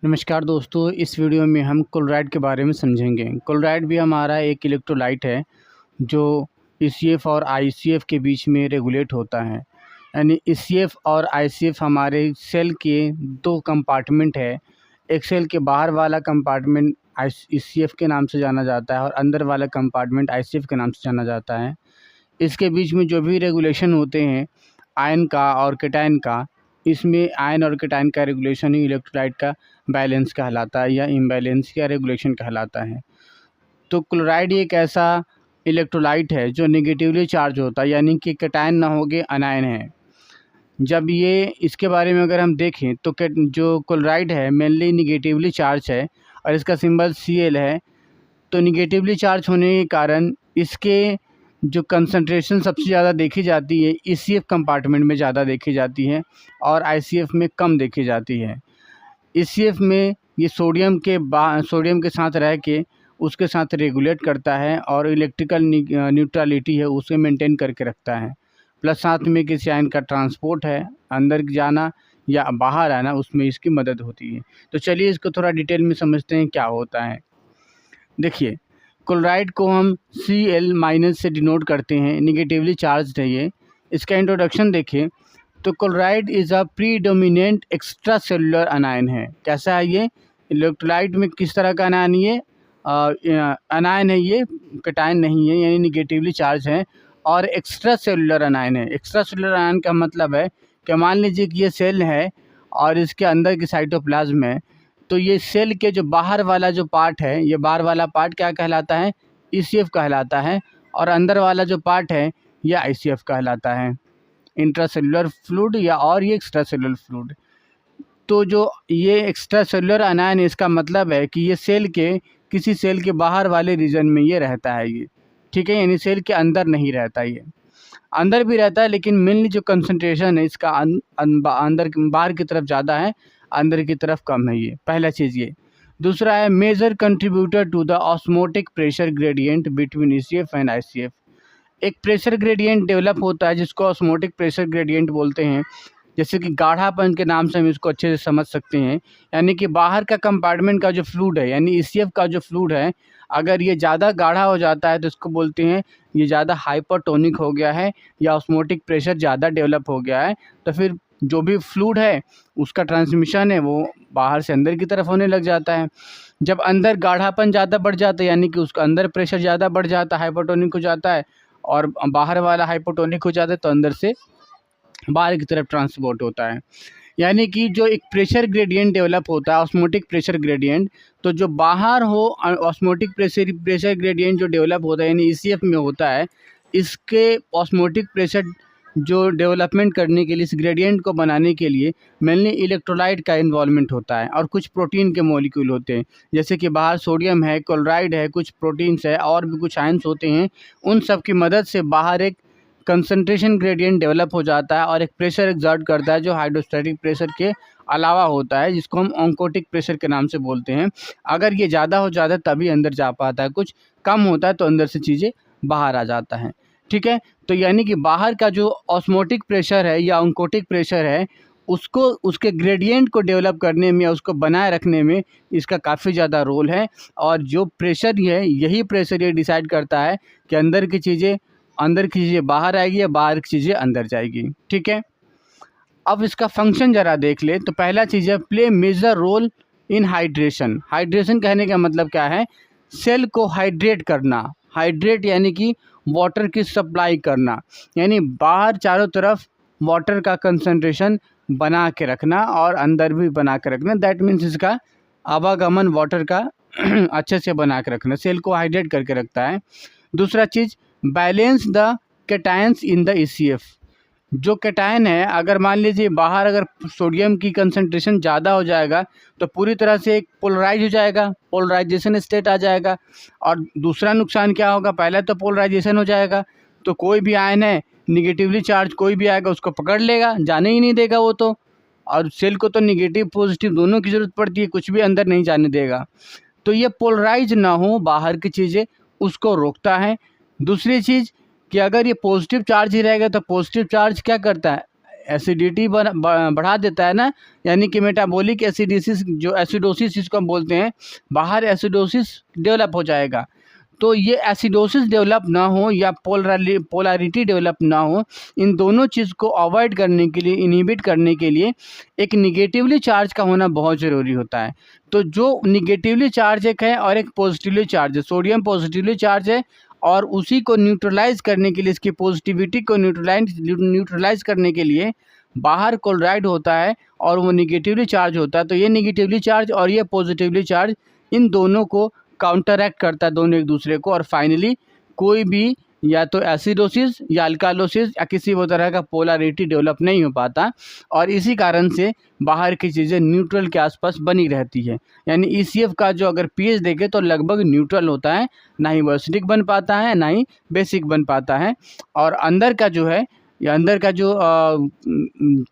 नमस्कार दोस्तों, इस वीडियो में हम क्लोराइड के बारे में समझेंगे। क्लोराइड भी हमारा एक इलेक्ट्रोलाइट है जो ECF और ICF के बीच में रेगुलेट होता है। यानी ECF और ICF हमारे सेल के दो कंपार्टमेंट है। एक सेल के बाहर वाला कंपार्टमेंट ECF के नाम से जाना जाता है और अंदर वाला कंपार्टमेंट ICF के नाम से जाना जाता है। इसके बीच में जो भी रेगुलेशन होते हैं आयन का और कैटायन का, इसमें आयन और कैटायन का रेगुलेशन ही इलेक्ट्रोलाइट का बैलेंस कहलाता है या इम्बैलेंस या रेगुलेशन कहलाता है। तो क्लोराइड एक ऐसा इलेक्ट्रोलाइट है जो नेगेटिवली चार्ज होता है, यानी कि कैटायन ना होके अनायन है। जब ये इसके बारे में अगर हम देखें तो जो क्लोराइड है मेनली निगेटिवली चार्ज है और इसका सिंबल Cl है। तो निगेटिवली चार्ज होने के कारण इसके जो कंसंट्रेशन सबसे ज़्यादा देखी जाती है ECF कंपार्टमेंट में ज़्यादा देखी जाती है और ICF में कम देखी जाती है। ECF में ये सोडियम के साथ रह के उसके साथ रेगुलेट करता है और इलेक्ट्रिकल न्यूट्रलिटी है उसे मेंटेन करके रखता है। प्लस साथ में किसी आयन का ट्रांसपोर्ट है, अंदर जाना या बाहर आना, उसमें इसकी मदद होती है। तो चलिए इसको थोड़ा डिटेल में समझते हैं क्या होता है। देखिए, क्लोराइड को हम Cl- से डिनोट करते हैं, निगेटिवली चार्ज है ये। इसका इंट्रोडक्शन देखिए तो chloride is a predominant extra cellular अनायन है। कैसा है ये इलेक्ट्रोलाइट में, किस तरह का अनायन ये अनायन है, ये कैटायन नहीं है, यानी निगेटिवली चार्ज है और एक्स्ट्रा सेलुलर अनायन है। एक्स्ट्रा सेलुलर अनायन का मतलब है कि मान लीजिए कि ये सेल है और इसके अंदर की साइटोप्लाज्म है, तो ये सेल के जो बाहर वाला जो पार्ट है, ये बाहर वाला पार्ट क्या कहलाता है, ECF कहलाता है, और अंदर वाला जो पार्ट है यह ICF कहलाता है, इंट्रासेलुलर फ्लूइड या और ये एक्स्ट्रा सेलुलर फ्लूइड। तो जो ये एक्स्ट्रा सेलुलर अनायन, इसका मतलब है कि ये सेल के किसी सेल के बाहर वाले रीजन में ये रहता है ये, ठीक है, यानी सेल के अंदर नहीं रहता, ये अंदर भी रहता है लेकिन मेनली जो कंसंट्रेशन है इसका अंदर बाहर की तरफ ज़्यादा है, अंदर की तरफ कम है। ये पहला चीज़ ये। दूसरा है major contributor to the osmotic pressure gradient between ECF and ICF। एक प्रेशर ग्रेडियंट डेवलप होता है जिसको ऑस्मोटिक प्रेशर ग्रेडियंट बोलते हैं। जैसे कि गाढ़ापन के नाम से हम इसको अच्छे से समझ सकते हैं, यानी कि बाहर का कंपार्टमेंट का जो फ्लूइड है, यानी ECF का जो फ्लूइड है, अगर ये ज़्यादा गाढ़ा हो जाता है तो इसको बोलते हैं ये ज़्यादा हाइपरटोनिक हो गया है या ऑस्मोटिक प्रेशर ज़्यादा डेवलप हो गया है। तो फिर जो भी फ्लूइड है उसका ट्रांसमिशन है वो बाहर से अंदर की तरफ होने लग जाता है। जब अंदर गाढ़ापन ज़्यादा बढ़ जाता है, यानी कि उसका अंदर प्रेशर ज़्यादा बढ़ जाता है, हाइपरटोनिक हो जाता है, और बाहर वाला हाइपोटोनिक हो जाता है, तो अंदर से बाहर की तरफ ट्रांसपोर्ट होता है। यानी कि जो एक प्रेशर ग्रेडियंट डेवलप होता है, ऑस्मोटिक प्रेशर ग्रेडियंट, तो जो बाहर हो ऑस्मोटिक प्रेशर ग्रेडियंट जो डेवलप होता है यानी ECF में होता है, इसके ऑस्मोटिक प्रेशर जो डेवलपमेंट करने के लिए, इस ग्रेडियंट को बनाने के लिए मेनली इलेक्ट्रोलाइट का इन्वॉल्वमेंट होता है और कुछ प्रोटीन के मॉलिक्यूल होते हैं। जैसे कि बाहर सोडियम है, क्लोराइड है, कुछ प्रोटीन्स है और भी कुछ आयंस होते हैं। उन सब की मदद से बाहर एक कंसंट्रेशन ग्रेडियंट डेवलप हो जाता है और एक प्रेशर एक्सर्ट करता है जो हाइड्रोस्टैटिक प्रेशर के अलावा होता है, जिसको हम ऑन्कोटिक प्रेशर के नाम से बोलते हैं। अगर ये ज़्यादा हो जाता है तभी अंदर जा पाता है, कुछ कम होता है तो अंदर से चीज़ें बाहर आ जाता है, ठीक है। तो यानी कि बाहर का जो ऑस्मोटिक प्रेशर है या ऑन्कोटिक प्रेशर है, उसको उसके ग्रेडियंट को डेवलप करने में या उसको बनाए रखने में इसका काफ़ी ज़्यादा रोल है। और जो प्रेशर है, यही प्रेशर ये डिसाइड करता है कि अंदर की चीज़ें बाहर आएगी या बाहर की चीज़ें अंदर जाएगी, ठीक है। अब इसका फंक्शन ज़रा देख ले तो पहला चीज़ है play major role in hydration. Hydration कहने का मतलब क्या है, सेल को हाइड्रेट करना। हाइड्रेट यानी कि वाटर की सप्लाई करना, यानी बाहर चारों तरफ वाटर का कंसंट्रेशन बना के रखना और अंदर भी बना के रखना। दैट मीन्स इसका आवागमन वाटर का अच्छे से बना के रखना, सेल को हाइड्रेट करके रखता है। दूसरा चीज़ balance the cations in the ECF। जो कैटायन है, अगर मान लीजिए बाहर अगर सोडियम की कंसंट्रेशन ज़्यादा हो जाएगा तो पूरी तरह से एक पोलराइज हो जाएगा, पोलराइजेशन स्टेट आ जाएगा। और दूसरा नुकसान क्या होगा, पहले तो पोलराइजेशन हो जाएगा तो कोई भी आयन है निगेटिवली चार्ज कोई भी आएगा उसको पकड़ लेगा, जाने ही नहीं देगा वो तो। और सेल को तो निगेटिव पॉजिटिव दोनों की ज़रूरत पड़ती है, कुछ भी अंदर नहीं जाने देगा। तो ये पोलराइज ना हो बाहर की चीज़ें, उसको रोकता है। दूसरी चीज़ कि अगर ये पॉजिटिव चार्ज ही रहेगा तो पॉजिटिव चार्ज क्या करता है, एसिडिटी बढ़ा देता है ना, यानी कि मेटाबॉलिक एसिडोसिस, जो एसिडोसिस जिसको हम बोलते हैं, बाहर एसिडोसिस डेवलप हो जाएगा। तो ये एसिडोसिस डेवलप ना हो या पोलैरिटी डेवलप ना हो, इन दोनों चीज़ को अवॉइड करने के लिए, इनहिबिट करने के लिए एक निगेटिवली चार्ज का होना बहुत ज़रूरी होता है। तो जो निगेटिवली चार्ज एक है और एक पॉजिटिवली चार्ज है, सोडियम पॉजिटिवली चार्ज है, और उसी को न्यूट्रलाइज करने के लिए, इसकी पॉजिटिविटी को न्यूट्रलाइज करने के लिए बाहर क्लोराइड होता है और वो निगेटिवली चार्ज होता है। तो ये निगेटिवली चार्ज और ये पॉजिटिवली चार्ज, इन दोनों को काउंटरएक्ट करता है, दोनों एक दूसरे को, और फाइनली कोई भी या तो एसिडोसिस या अल्कालोसिस या किसी भी तरह का पोलैरिटी डेवलप नहीं हो पाता, और इसी कारण से बाहर की चीज़ें न्यूट्रल के आसपास बनी रहती है। यानी ECF का जो अगर pH देखें तो लगभग न्यूट्रल होता है, ना ही वो एसिडिक बन पाता है ना ही बेसिक बन पाता है। और अंदर का जो है, या अंदर का जो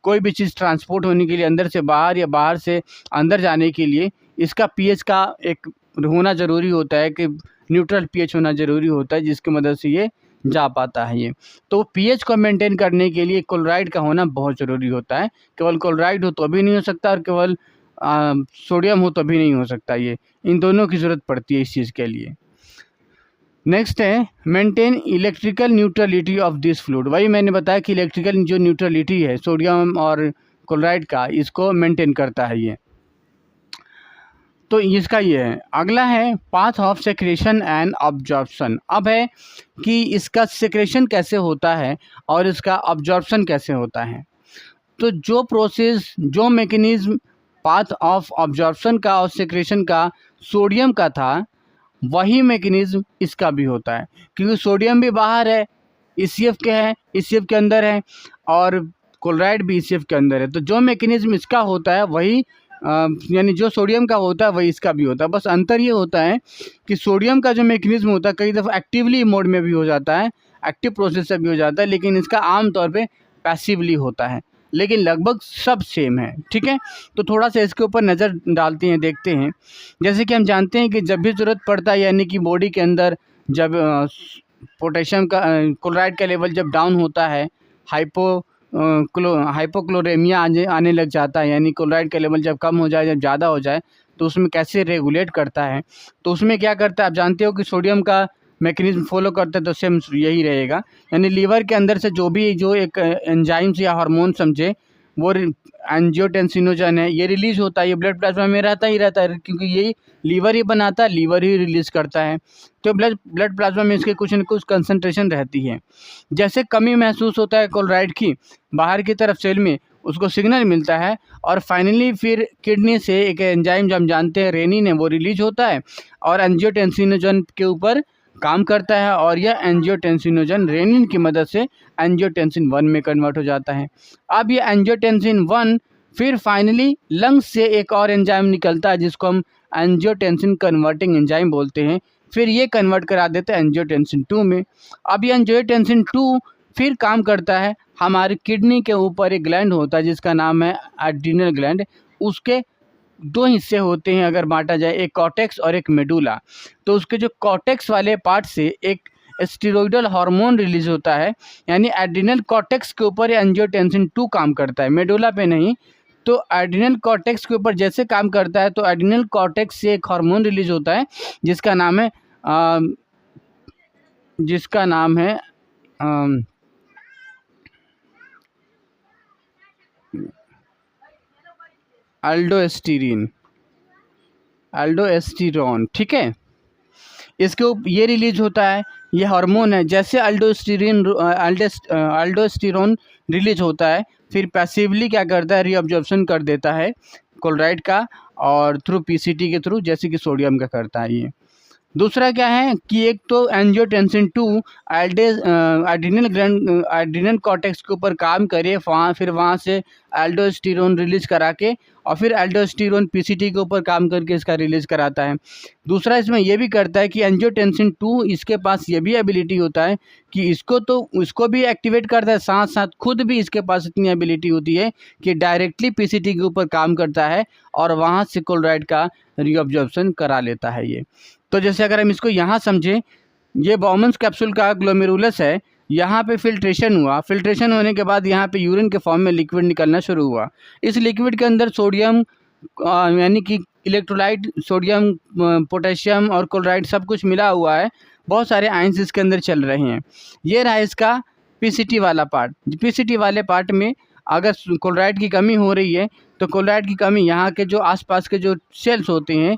कोई भी चीज़ ट्रांसपोर्ट होने के लिए अंदर से बाहर या बाहर से अंदर जाने के लिए इसका pH का एक होना ज़रूरी होता है, कि न्यूट्रल pH होना ज़रूरी होता है, जिसकी मदद से ये जा पाता है ये। तो pH को मेंटेन करने के लिए क्लोराइड का होना बहुत ज़रूरी होता है। केवल क्लोराइड हो तो भी नहीं हो सकता, और केवल सोडियम हो तो भी नहीं हो सकता, ये इन दोनों की ज़रूरत पड़ती है इस चीज़ के लिए। नेक्स्ट है maintain electrical neutrality of this fluid. वही मैंने बताया कि इलेक्ट्रिकल जो न्यूट्रलिटी है सोडियम और क्लोराइड का, इसको मेंटेन करता है ये। तो इसका ये है। अगला है path of secretion and absorption. अब है कि इसका सेक्रेशन कैसे होता है और इसका अब्जॉर्प्शन कैसे होता है। तो जो प्रोसेस, जो मैकेनिज्म पाथ ऑफ अब्जॉर्प्शन का और सेक्रेशन का सोडियम का था, वही मैकेनिज्म इसका भी होता है, क्योंकि सोडियम भी बाहर है, ECF के है, ECF के अंदर है, और क्लोराइड भी ECF के अंदर है। तो जो मैकेनिज्म इसका होता है वही यानी जो सोडियम का होता है वही इसका भी होता है। बस अंतर ये होता है कि सोडियम का जो मैकेनिज्म होता है कई दफ़ा एक्टिवली मोड में भी हो जाता है, एक्टिव प्रोसेस से भी हो जाता है, लेकिन इसका आमतौर पे पैसिवली होता है, लेकिन लगभग सब सेम है। ठीक है, तो थोड़ा सा इसके ऊपर नज़र डालते हैं, देखते हैं। जैसे कि हम जानते हैं कि जब भी ज़रूरत पड़ता है, यानी कि बॉडी के अंदर जब पोटेशियम का क्लोराइड का लेवल जब डाउन होता है, हाइपोक्लोरेमिया आने लग जाता है, यानी क्लोराइड का लेवल जब कम हो जाए, जब ज़्यादा हो जाए, तो उसमें कैसे रेगुलेट करता है। तो उसमें क्या करता है, आप जानते हो कि सोडियम का मैकेनिज्म फॉलो करते हैं, तो सेम यही रहेगा। यानी लीवर के अंदर से जो एक एंजाइम्स या हार्मोन समझे, वो एंजियोटेंसिनोजन है, ये रिलीज होता है, ये ब्लड प्लाज्मा में रहता ही रहता है, क्योंकि यही लीवर ही बनाता है, लीवर ही रिलीज़ करता है। तो ब्लड प्लाज्मा में इसके कुछ न कुछ कंसंट्रेशन रहती है। जैसे कमी महसूस होता है क्लोराइड की बाहर की तरफ सेल में, उसको सिग्नल मिलता है, और फाइनली फिर किडनी से एक एंजाइम जो हम जानते हैं रेनिन है, वो रिलीज होता है और एंजियोटेंसिनोजन के ऊपर काम करता है, और यह एंजियोटेंसिनोजन रेनिन की मदद से एंजियोटेंसिन 1 में कन्वर्ट हो जाता है। अब ये एंजियोटेंसिन 1 फिर फाइनली लंग्स से एक और एंजाइम निकलता है, जिसको हम एंजियोटेंसिन कन्वर्टिंग एंजाइम बोलते हैं, फिर ये कन्वर्ट करा देता है एंजियोटेंसिन 2 में। अब ये एंजियोटेंसिन 2 फिर काम करता है, हमारी किडनी के ऊपर एक ग्लैंड होता है जिसका नाम है एड्रिनल ग्लैंड। उसके 2 हिस्से होते हैं अगर बांटा जाए, एक कॉर्टेक्स और एक मेडुला। तो उसके जो कॉर्टेक्स वाले पार्ट से एक स्टेरॉइडल हार्मोन रिलीज होता है, यानी एड्रिनल कॉर्टेक्स के ऊपर एंजियोटेंसिन 2 काम करता है, मेडुला पे नहीं। तो एड्रिनल कॉर्टेक्स के ऊपर जैसे काम करता है, तो एड्रिनल कॉर्टेक्स से एक हार्मोन रिलीज होता है जिसका नाम है अल्डोस्टेरोन। ठीक है, इसके ये रिलीज होता है, ये हार्मोन है। जैसे अल्डोस्टेरोन रिलीज होता है, फिर पैसिवली क्या करता है, रीअब्जॉर्प्शन कर देता है क्लोराइड का, और थ्रू PCT के थ्रू, जैसे कि सोडियम का करता है ये। दूसरा क्या है कि एक तो एंजियोटेंसिन 2 एड्रिनल कॉर्टेक्स के ऊपर काम करे, फिर वहाँ से एल्डोस्टेरोन रिलीज करा के, और फिर एल्डोस्टेरोन PCT के ऊपर काम करके इसका रिलीज कराता है। दूसरा इसमें यह भी करता है कि एंजियोटेंसिन 2 इसके पास ये भी एबिलिटी होता है कि इसको भी एक्टिवेट करता है, साथ साथ खुद भी इसके पास इतनी एबिलिटी होती है कि डायरेक्टली PCT के ऊपर काम करता है और वहाँ से क्लोराइड का रीअब्जॉर्प्शन करा लेता है ये। तो जैसे अगर हम इसको यहाँ समझें, ये बॉमन्स कैप्सूल का ग्लोमेरुलस है, यहाँ पे फिल्ट्रेशन हुआ, फिल्ट्रेशन होने के बाद यहाँ पे यूरिन के फॉर्म में लिक्विड निकलना शुरू हुआ। इस लिक्विड के अंदर सोडियम यानी कि इलेक्ट्रोलाइट, सोडियम, पोटेशियम और क्लोराइड सब कुछ मिला हुआ है। बहुत सारे आयंस इसके अंदर चल रहे हैं। ये रहा इसका पीसीटी वाला पार्ट। पीसीटी वाले पार्ट में अगर क्लोराइड की कमी हो रही है तो क्लोराइड की कमी यहाँ के जो आसपास के जो सेल्स होते हैं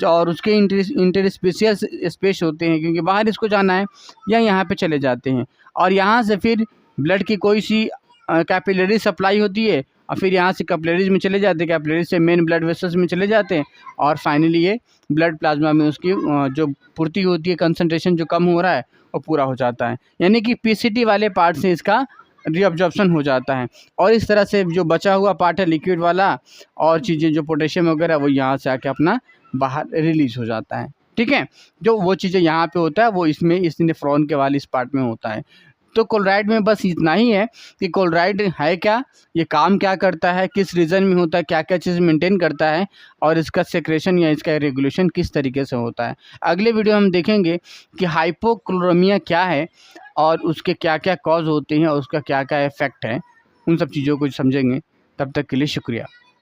और उसके इंटरस्पेशियल स्पेस होते हैं, क्योंकि बाहर इसको जाना है, या यहाँ पे चले जाते हैं और यहाँ से फिर ब्लड की कोई सी कैपिलरी सप्लाई होती है और फिर यहाँ से कैपिलरीज में चले जाते हैं, कैपिलरीज से मेन ब्लड वेसल्स में चले जाते हैं और फाइनली ये ब्लड प्लाज्मा में उसकी जो पूर्ति होती है, कंसंट्रेशन जो कम हो रहा है वो पूरा हो जाता है। यानी कि पीसीटी वाले पार्ट से इसका रीअब्जॉर्प्शन हो जाता है और इस तरह से जो बचा हुआ पार्ट है लिक्विड वाला और चीज़ें जो पोटेशियम वगैरह वो यहाँ से आके अपना बाहर रिलीज हो जाता है। ठीक है, जो वो चीज़ें यहाँ पे होता है वो इसमें इस नेफ्रॉन के वाले इस पार्ट में होता है। तो क्लोराइड में बस इतना ही है कि क्लोराइड है क्या, ये काम क्या करता है, किस रीजन में होता है, क्या क्या चीज़ मेंटेन करता है और इसका सेक्रेशन या इसका रेगुलेशन किस तरीके से होता है। अगले वीडियो हम देखेंगे कि हाइपोक्लोरेमिया क्या है और उसके क्या क्या कॉज होते हैं और उसका क्या क्या इफेक्ट है। उन सब चीज़ों को समझेंगे। तब तक के लिए शुक्रिया।